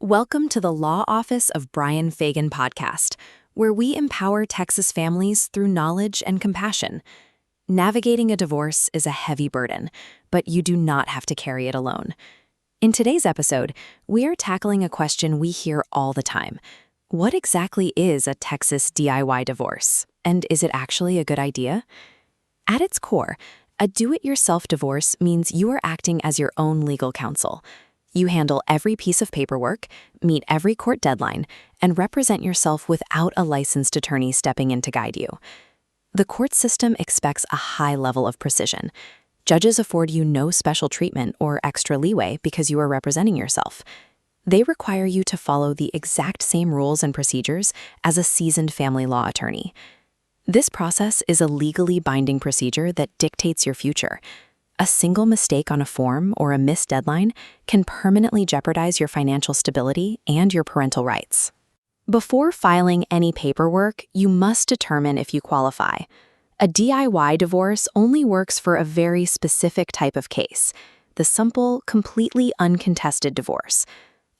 Welcome to the Law Office of Brian Fagan podcast, where we empower Texas families through knowledge and compassion. Navigating a divorce is a heavy burden, but you do not have to carry it alone. In today's episode, we are tackling a question we hear all the time. What exactly is a Texas DIY divorce, and is it actually a good idea? At its core, a do-it-yourself divorce means you are acting as your own legal counsel. You handle every piece of paperwork, meet every court deadline, and represent yourself without a licensed attorney stepping in to guide you. The court system expects a high level of precision. Judges afford you no special treatment or extra leeway because you are representing yourself. They require you to follow the exact same rules and procedures as a seasoned family law attorney. This process is a legally binding procedure that dictates your future. A single mistake on a form or a missed deadline can permanently jeopardize your financial stability and your parental rights. Before filing any paperwork, you must determine if you qualify. A DIY divorce only works for a very specific type of case, the simple, completely uncontested divorce.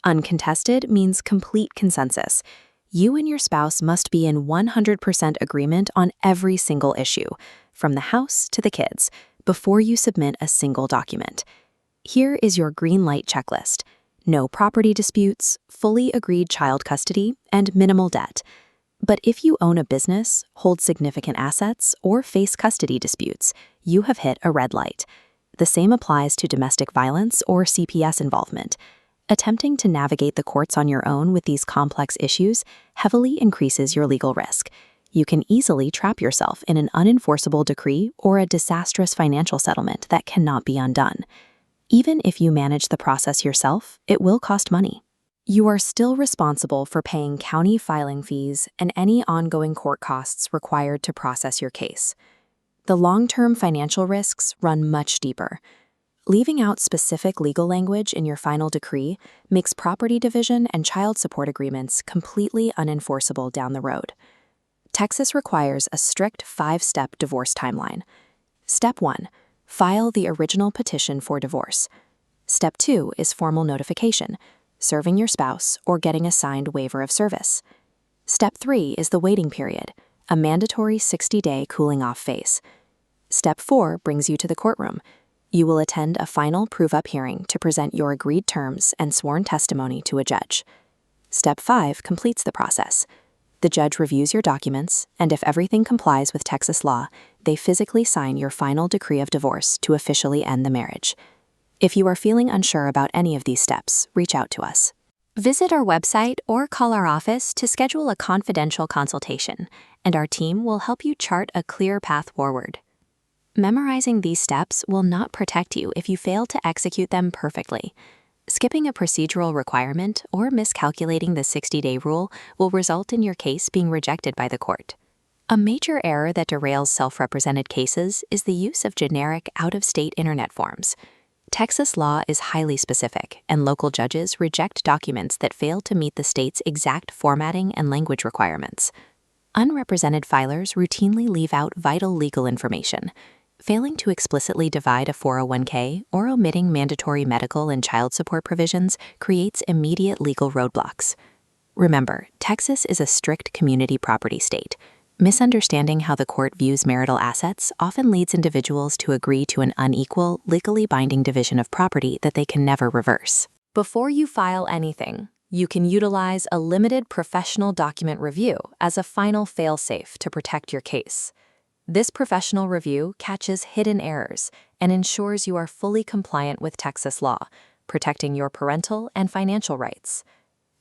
Uncontested means complete consensus. You and your spouse must be in 100% agreement on every single issue, from the house to the kids, before you submit a single document. Here is your green light checklist: no property disputes, fully agreed child custody, and minimal debt. But if you own a business, hold significant assets, or face custody disputes, you have hit a red light. The same applies to domestic violence or CPS involvement. Attempting to navigate the courts on your own with these complex issues heavily increases your legal risk. You can easily trap yourself in an unenforceable decree or a disastrous financial settlement that cannot be undone. Even if you manage the process yourself, it will cost money. You are still responsible for paying county filing fees and any ongoing court costs required to process your case. The long-term financial risks run much deeper. Leaving out specific legal language in your final decree makes property division and child support agreements completely unenforceable down the road. Texas requires a strict 5-step divorce timeline. Step 1, file the original petition for divorce. Step 2 is formal notification, serving your spouse or getting a signed waiver of service. Step 3 is the waiting period, a mandatory 60-day cooling-off phase. Step 4 brings you to the courtroom. You will attend a final prove-up hearing to present your agreed terms and sworn testimony to a judge. Step 5 completes the process. The judge reviews your documents, and if everything complies with Texas law, they physically sign your final decree of divorce to officially end the marriage. If you are feeling unsure about any of these steps, reach out to us. Visit our website or call our office to schedule a confidential consultation, and our team will help you chart a clear path forward. Memorizing these steps will not protect you if you fail to execute them perfectly. Skipping a procedural requirement or miscalculating the 60-day rule will result in your case being rejected by the court. A major error that derails self-represented cases is the use of generic, out-of-state internet forms. Texas law is highly specific, and local judges reject documents that fail to meet the state's exact formatting and language requirements. Unrepresented filers routinely leave out vital legal information. Failing to explicitly divide a 401k or omitting mandatory medical and child support provisions creates immediate legal roadblocks. Remember, Texas is a strict community property state. Misunderstanding how the court views marital assets often leads individuals to agree to an unequal, legally binding division of property that they can never reverse. Before you file anything, you can utilize a limited professional document review as a final fail-safe to protect your case. This professional review catches hidden errors and ensures you are fully compliant with Texas law, protecting your parental and financial rights.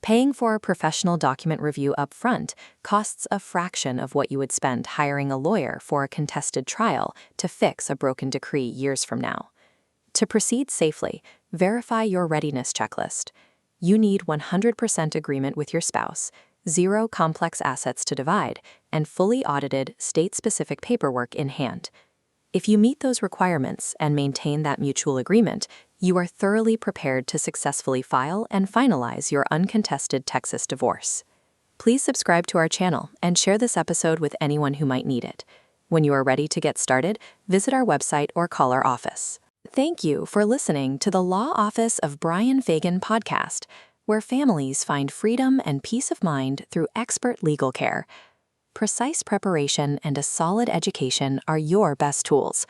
Paying for a professional document review upfront costs a fraction of what you would spend hiring a lawyer for a contested trial to fix a broken decree years from now. To proceed safely, verify your readiness checklist. You need 100% agreement with your spouse, 0 complex assets to divide, and fully audited, state-specific paperwork in hand. If you meet those requirements and maintain that mutual agreement, you are thoroughly prepared to successfully file and finalize your uncontested Texas divorce. Please subscribe to our channel and share this episode with anyone who might need it. When you are ready to get started, visit our website or call our office. Thank you for listening to the Law Office of Brian Fagan podcast. where families find freedom and peace of mind through expert legal care. Precise preparation and a solid education are your best tools.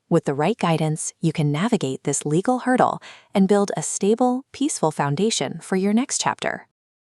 With the right guidance, you can navigate this legal hurdle and build a stable, peaceful foundation for your next chapter.